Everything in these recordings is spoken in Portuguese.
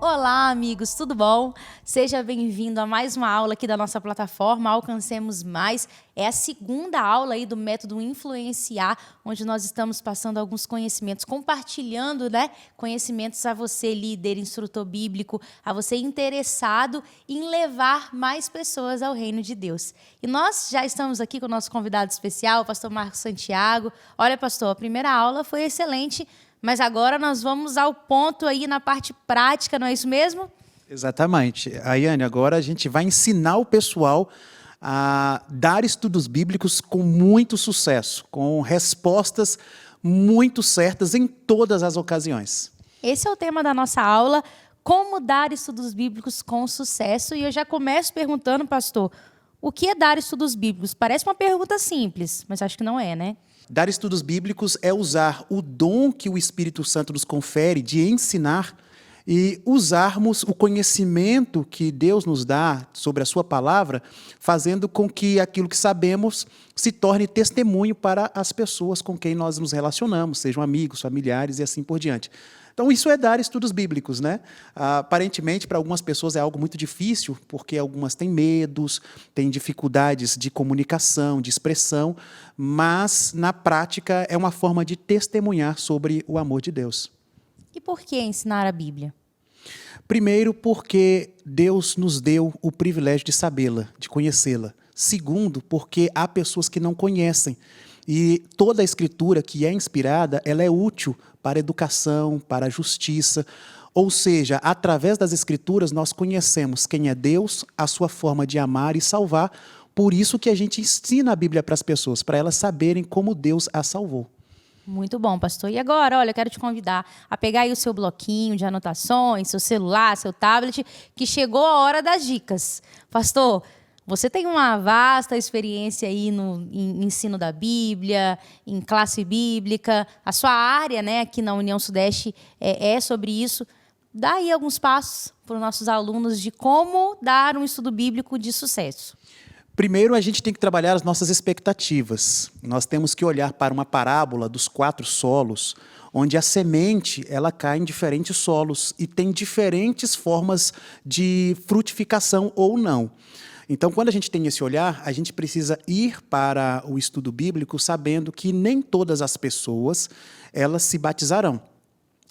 Olá, amigos, tudo bom? Seja bem-vindo a mais uma aula aqui da nossa plataforma Alcancemos Mais. É a segunda aula aí do método Influenciar, onde nós estamos passando alguns conhecimentos, compartilhando, conhecimentos a você, líder, instrutor bíblico, a você interessado em levar mais pessoas ao reino de Deus. E nós já estamos aqui com o nosso convidado especial, o pastor Marcos Santiago. Olha, pastor, a primeira aula foi excelente, mas agora nós vamos ao ponto aí na parte prática, não é isso mesmo? Exatamente. Ayane, agora a gente vai ensinar o pessoal a dar estudos bíblicos com muito sucesso, com respostas muito certas em todas as ocasiões. Esse é o tema da nossa aula, como dar estudos bíblicos com sucesso. E eu já começo perguntando, pastor, o que é dar estudos bíblicos? Parece uma pergunta simples, mas acho que não é, né? Dar estudos bíblicos é usar o dom que o Espírito Santo nos confere de ensinar e usarmos o conhecimento que Deus nos dá sobre a sua palavra, fazendo com que aquilo que sabemos se torne testemunho para as pessoas com quem nós nos relacionamos, sejam amigos, familiares e assim por diante. Então, isso é dar estudos bíblicos, né? Aparentemente, para algumas pessoas é algo muito difícil, porque algumas têm medos, têm dificuldades de comunicação, de expressão, mas, na prática, é uma forma de testemunhar sobre o amor de Deus. E por que ensinar a Bíblia? Primeiro, porque Deus nos deu o privilégio de sabê-la, de conhecê-la. Segundo, porque há pessoas que não conhecem. E toda a escritura que é inspirada, ela é útil para a educação, para a justiça. Ou seja, através das escrituras nós conhecemos quem é Deus, a sua forma de amar e salvar. Por isso que a gente ensina a Bíblia para as pessoas, para elas saberem como Deus a salvou. Muito bom, pastor. E agora, olha, eu quero te convidar a pegar aí o seu bloquinho de anotações, seu celular, seu tablet, que chegou a hora das dicas. Pastor, você tem uma vasta experiência aí em ensino da Bíblia, em classe bíblica. A sua área, aqui na União Sudeste é sobre isso. Dá aí alguns passos para os nossos alunos de como dar um estudo bíblico de sucesso. Primeiro, a gente tem que trabalhar as nossas expectativas. Nós temos que olhar para uma parábola dos 4 solos, onde a semente ela cai em diferentes solos e tem diferentes formas de frutificação ou não. Então, quando a gente tem esse olhar, a gente precisa ir para o estudo bíblico sabendo que nem todas as pessoas elas se batizarão.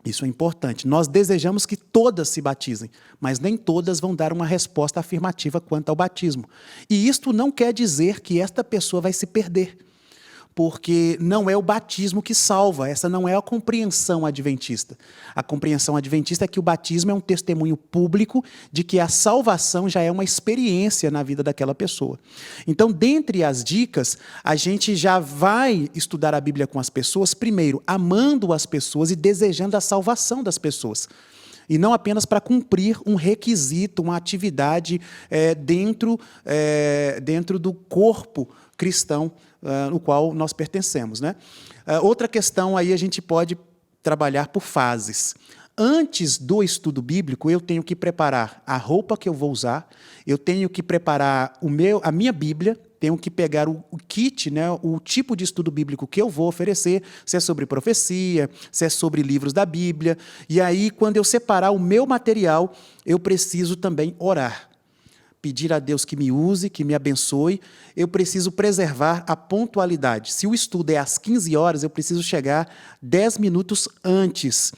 Isso é importante. Nós desejamos que todas se batizem, mas nem todas vão dar uma resposta afirmativa quanto ao batismo. E isto não quer dizer que esta pessoa vai se perder, porque não é o batismo que salva, essa não é a compreensão adventista. A compreensão adventista é que o batismo é um testemunho público de que a salvação já é uma experiência na vida daquela pessoa. Então, dentre as dicas, a gente já vai estudar a Bíblia com as pessoas, primeiro, amando as pessoas e desejando a salvação das pessoas. E não apenas para cumprir um requisito, uma atividade dentro do corpo cristão no qual nós pertencemos, né? Outra questão aí a gente pode trabalhar por fases. Antes do estudo bíblico, eu tenho que preparar a roupa que eu vou usar, eu tenho que preparar a minha Bíblia, tenho que pegar o kit, o tipo de estudo bíblico que eu vou oferecer, se é sobre profecia, se é sobre livros da Bíblia. E aí, quando eu separar o meu material, eu preciso também orar. Pedir a Deus que me use, que me abençoe. Eu preciso preservar a pontualidade. Se o estudo é às 15 horas, eu preciso chegar 10 minutos antes.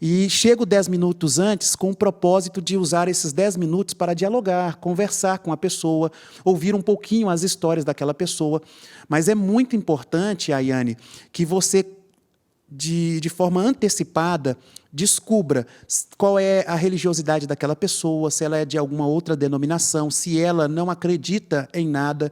E chego 10 minutos antes com o propósito de usar esses 10 minutos para dialogar, conversar com a pessoa, ouvir um pouquinho as histórias daquela pessoa. Mas é muito importante, Ayane, que você, de forma antecipada, descubra qual é a religiosidade daquela pessoa, se ela é de alguma outra denominação, se ela não acredita em nada,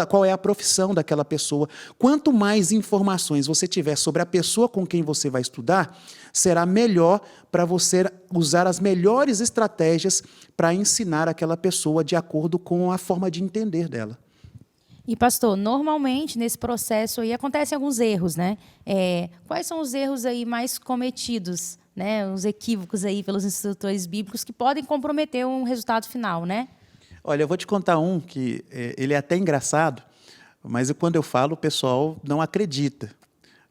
qual é a profissão daquela pessoa. Quanto mais informações você tiver sobre a pessoa com quem você vai estudar, será melhor para você usar as melhores estratégias para ensinar aquela pessoa de acordo com a forma de entender dela. E, pastor, normalmente nesse processo aí acontecem alguns erros, né? Quais são os erros aí mais cometidos, né? Os equívocos aí pelos instrutores bíblicos que podem comprometer um resultado final, né? Olha, eu vou te contar um que ele é até engraçado, mas quando eu falo o pessoal não acredita.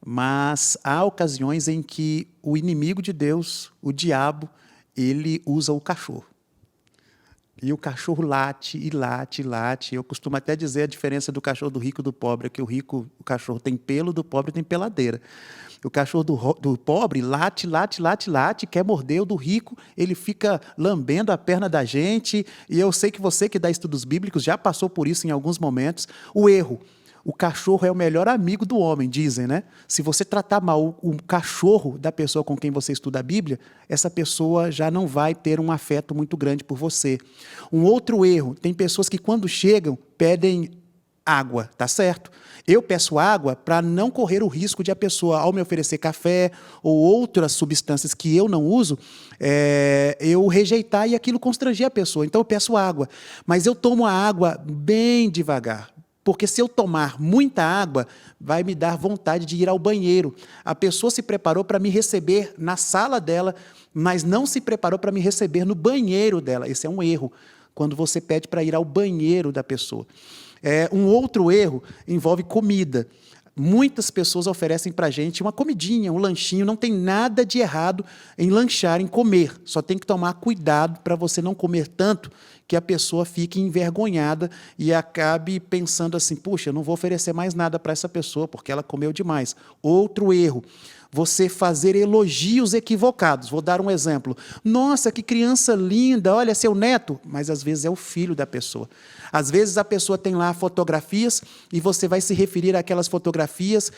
Mas há ocasiões em que o inimigo de Deus, o diabo, ele usa o cachorro. E o cachorro late e late e late. Eu costumo até dizer a diferença do cachorro do rico e do pobre, é que o cachorro tem pelo, do pobre tem peladeira. O cachorro do pobre late, late, late, late, quer morder. O do rico, ele fica lambendo a perna da gente. E eu sei que você que dá estudos bíblicos já passou por isso em alguns momentos. O erro. O cachorro é o melhor amigo do homem, dizem, né? Se você tratar mal o cachorro da pessoa com quem você estuda a Bíblia, essa pessoa já não vai ter um afeto muito grande por você. Um outro erro, tem pessoas que quando chegam pedem água, tá certo? Eu peço água para não correr o risco de a pessoa, ao me oferecer café ou outras substâncias que eu não uso, eu rejeitar e aquilo constranger a pessoa. Então eu peço água, mas eu tomo a água bem devagar. Porque se eu tomar muita água, vai me dar vontade de ir ao banheiro. A pessoa se preparou para me receber na sala dela, mas não se preparou para me receber no banheiro dela. Esse é um erro, quando você pede para ir ao banheiro da pessoa. Um outro erro envolve comida. Muitas pessoas oferecem para a gente uma comidinha, um lanchinho. Não tem nada de errado em lanchar, em comer. Só tem que tomar cuidado para você não comer tanto que a pessoa fique envergonhada e acabe pensando assim, puxa, eu não vou oferecer mais nada para essa pessoa porque ela comeu demais. Outro erro, você fazer elogios equivocados. Vou dar um exemplo. Nossa, que criança linda, olha, seu neto. Mas às vezes é o filho da pessoa. Às vezes a pessoa tem lá fotografias e você vai se referir àquelas fotografias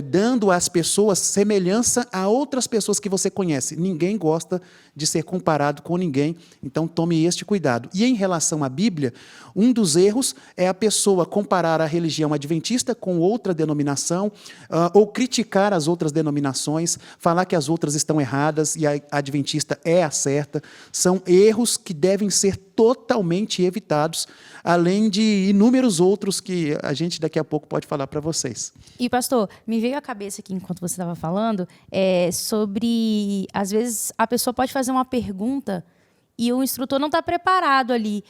dando às pessoas semelhança a outras pessoas que você conhece. Ninguém gosta de ser comparado com ninguém, então tome este cuidado. E em relação à Bíblia, um dos erros é a pessoa comparar a religião adventista com outra denominação, ou criticar as outras denominações, falar que as outras estão erradas e a adventista é a certa. São erros que devem ser totalmente evitados, além de inúmeros outros que a gente daqui a pouco pode falar para vocês. E, pastor, me veio à cabeça aqui, enquanto você estava falando, sobre, às vezes, a pessoa pode fazer uma pergunta e o instrutor não está preparado ali.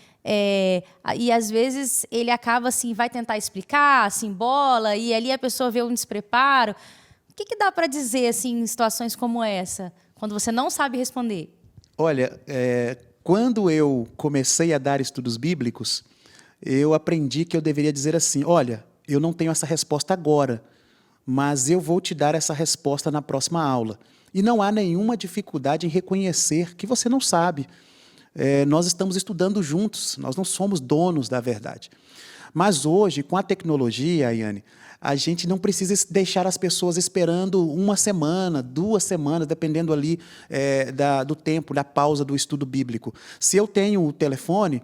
E, às vezes, ele acaba, assim, vai tentar explicar, assim, bola, e ali a pessoa vê um despreparo. O que dá para dizer, assim, em situações como essa, quando você não sabe responder? Olha, quando eu comecei a dar estudos bíblicos, eu aprendi que eu deveria dizer assim, olha, eu não tenho essa resposta agora, mas eu vou te dar essa resposta na próxima aula. E não há nenhuma dificuldade em reconhecer que você não sabe. Nós estamos estudando juntos, nós não somos donos da verdade. Mas hoje, com a tecnologia, Ayane, a gente não precisa deixar as pessoas esperando uma semana, 2 semanas, dependendo ali do tempo, da pausa do estudo bíblico. Se eu tenho o telefone,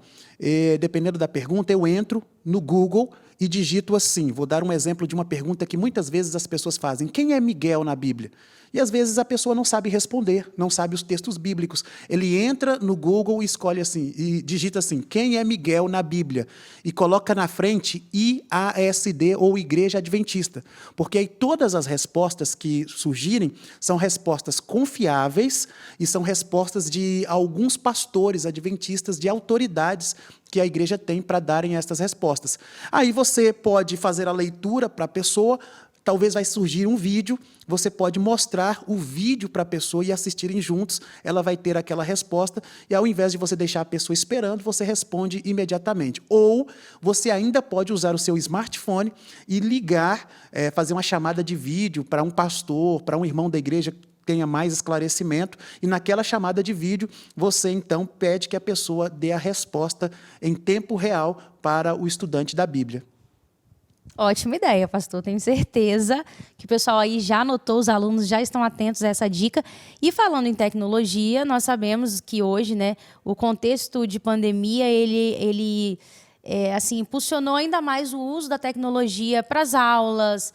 dependendo da pergunta, eu entro no Google e digito assim. Vou dar um exemplo de uma pergunta que muitas vezes as pessoas fazem. Quem é Miguel na Bíblia? E às vezes a pessoa não sabe responder, não sabe os textos bíblicos. Ele entra no Google e escolhe assim, e digita assim, quem é Miguel na Bíblia? E coloca na frente IASD ou Igreja Adventista. Porque aí todas as respostas que surgirem são respostas confiáveis e são respostas de alguns pastores adventistas, de autoridades que a igreja tem para darem estas respostas. Aí você pode fazer a leitura para a pessoa, talvez vai surgir um vídeo, você pode mostrar o vídeo para a pessoa e assistirem juntos, ela vai ter aquela resposta, e ao invés de você deixar a pessoa esperando, você responde imediatamente. Ou você ainda pode usar o seu smartphone e ligar, fazer uma chamada de vídeo para um pastor, para um irmão da igreja que tenha mais esclarecimento, e naquela chamada de vídeo, você então pede que a pessoa dê a resposta em tempo real para o estudante da Bíblia. Ótima ideia, pastor. Tenho certeza que o pessoal aí já anotou, os alunos já estão atentos a essa dica. E falando em tecnologia, nós sabemos que hoje, né, o contexto de pandemia, ele assim, impulsionou ainda mais o uso da tecnologia para as aulas,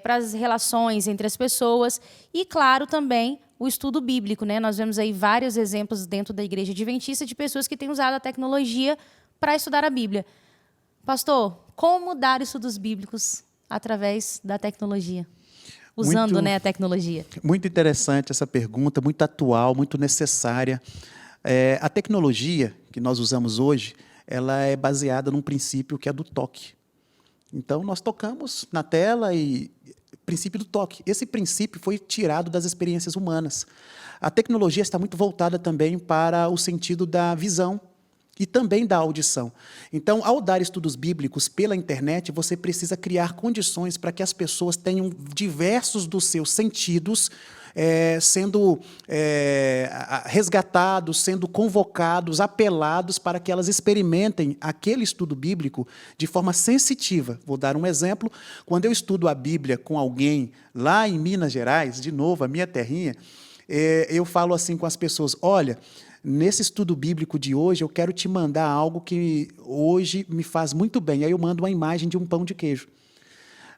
para as relações entre as pessoas e, claro, também o estudo bíblico, né? Nós vemos aí vários exemplos dentro da Igreja Adventista de pessoas que têm usado a tecnologia para estudar a Bíblia. Pastor, como dar estudos bíblicos através da tecnologia? Usando, né, a tecnologia. Muito interessante essa pergunta, muito atual, muito necessária. A tecnologia que nós usamos hoje, ela é baseada num princípio que é do toque. Então, nós tocamos na tela e princípio do toque. Esse princípio foi tirado das experiências humanas. A tecnologia está muito voltada também para o sentido da visão e também da audição. Então, ao dar estudos bíblicos pela internet, você precisa criar condições para que as pessoas tenham diversos dos seus sentidos sendo resgatados, sendo convocados, apelados para que elas experimentem aquele estudo bíblico de forma sensitiva. Vou dar um exemplo. Quando eu estudo a Bíblia com alguém lá em Minas Gerais, de novo, a minha terrinha, eu falo assim com as pessoas, olha, nesse estudo bíblico de hoje, eu quero te mandar algo que hoje me faz muito bem. Aí eu mando uma imagem de um pão de queijo.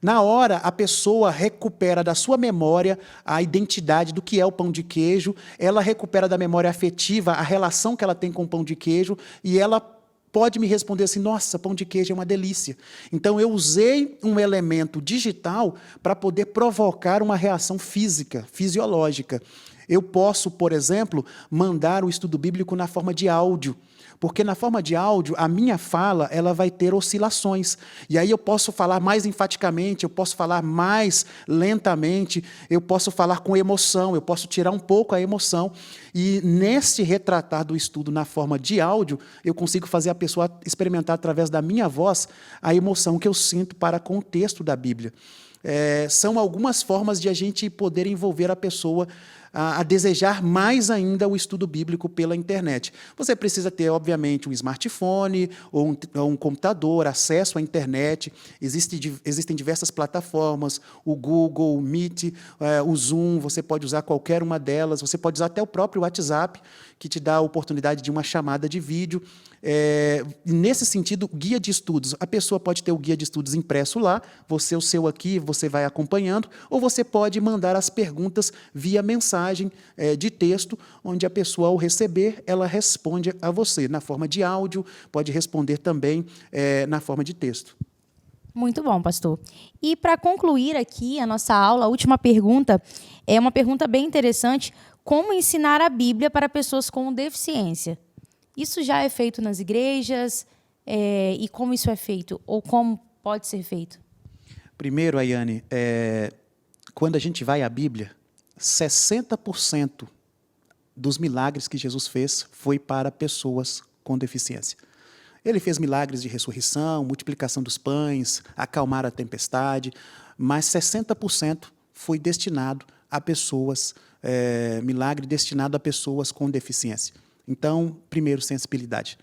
Na hora, a pessoa recupera da sua memória a identidade do que é o pão de queijo, ela recupera da memória afetiva a relação que ela tem com o pão de queijo e ela pode me responder assim, nossa, pão de queijo é uma delícia. Então, eu usei um elemento digital para poder provocar uma reação física, fisiológica. Eu posso, por exemplo, mandar o estudo bíblico na forma de áudio, porque na forma de áudio, a minha fala ela vai ter oscilações. E aí eu posso falar mais enfaticamente, eu posso falar mais lentamente, eu posso falar com emoção, eu posso tirar um pouco a emoção. E nesse retratar do estudo na forma de áudio, eu consigo fazer a pessoa experimentar através da minha voz a emoção que eu sinto para com o texto da Bíblia. São algumas formas de a gente poder envolver a pessoa a desejar mais ainda o estudo bíblico pela internet. Você precisa ter, obviamente, um smartphone ou um computador, acesso à internet. Existem diversas plataformas, o Google, o Meet, o Zoom, você pode usar qualquer uma delas, você pode usar até o próprio WhatsApp, que te dá a oportunidade de uma chamada de vídeo. Nesse sentido, guia de estudos. A pessoa pode ter o guia de estudos impresso lá, o seu aqui, você vai acompanhando, ou você pode mandar as perguntas via mensagem de texto, onde a pessoa, ao receber, ela responde a você, na forma de áudio, pode responder também na forma de texto. Muito bom, pastor. E para concluir aqui a nossa aula, a última pergunta é uma pergunta bem interessante: como ensinar a Bíblia para pessoas com deficiência? Isso já é feito nas igrejas? E como isso é feito? Ou como pode ser feito? Primeiro, Ayane, quando a gente vai à Bíblia, 60% dos milagres que Jesus fez foi para pessoas com deficiência. Ele fez milagres de ressurreição, multiplicação dos pães, acalmar a tempestade, mas 60% foi destinado a pessoas, milagre destinado a pessoas com deficiência. Então, primeiro, sensibilidade.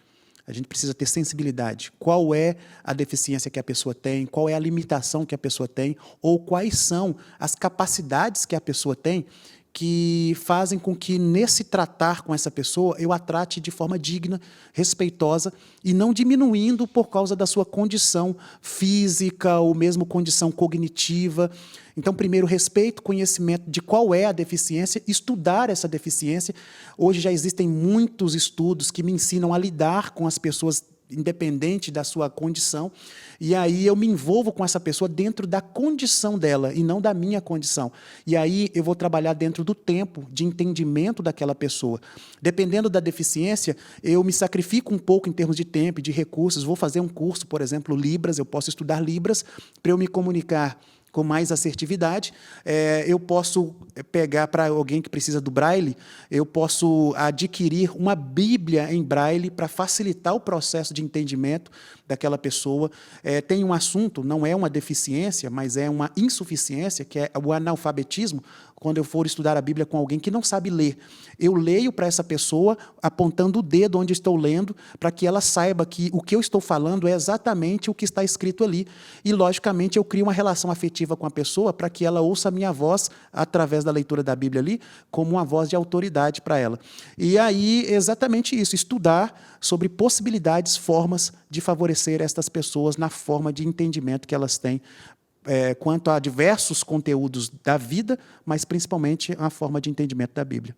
A gente precisa ter sensibilidade. Qual é a deficiência que a pessoa tem, qual é a limitação que a pessoa tem, ou quais são as capacidades que a pessoa tem que fazem com que, nesse tratar com essa pessoa, eu a trate de forma digna, respeitosa, e não diminuindo por causa da sua condição física ou mesmo condição cognitiva. Então, primeiro, respeito, conhecimento de qual é a deficiência, estudar essa deficiência. Hoje já existem muitos estudos que me ensinam a lidar com as pessoas independente da sua condição, e aí eu me envolvo com essa pessoa dentro da condição dela e não da minha condição. E aí eu vou trabalhar dentro do tempo de entendimento daquela pessoa. Dependendo da deficiência, eu me sacrifico um pouco em termos de tempo e de recursos. Vou fazer um curso, por exemplo, Libras, eu posso estudar Libras para eu me comunicar com mais assertividade. Eu posso pegar para alguém que precisa do Braille, eu posso adquirir uma Bíblia em Braille para facilitar o processo de entendimento daquela pessoa. Tem um assunto, não é uma deficiência, mas é uma insuficiência, que é o analfabetismo. Quando eu for estudar a Bíblia com alguém que não sabe ler, eu leio para essa pessoa, apontando o dedo onde estou lendo, para que ela saiba que o que eu estou falando é exatamente o que está escrito ali. E, logicamente, eu crio uma relação afetiva com a pessoa para que ela ouça a minha voz, através da leitura da Bíblia ali, como uma voz de autoridade para ela. E aí, exatamente isso, estudar sobre possibilidades, formas de favorecer estas pessoas na forma de entendimento que elas têm quanto a diversos conteúdos da vida, mas principalmente a forma de entendimento da Bíblia.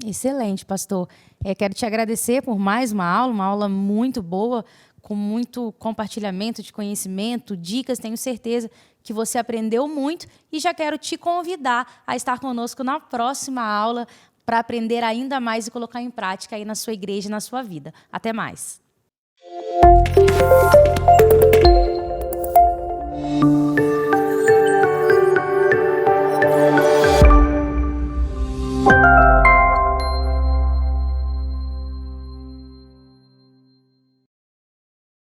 Excelente, pastor. Quero te agradecer por mais uma aula muito boa, com muito compartilhamento de conhecimento, dicas. Tenho certeza que você aprendeu muito e já quero te convidar a estar conosco na próxima aula para aprender ainda mais e colocar em prática aí na sua igreja e na sua vida. Até mais.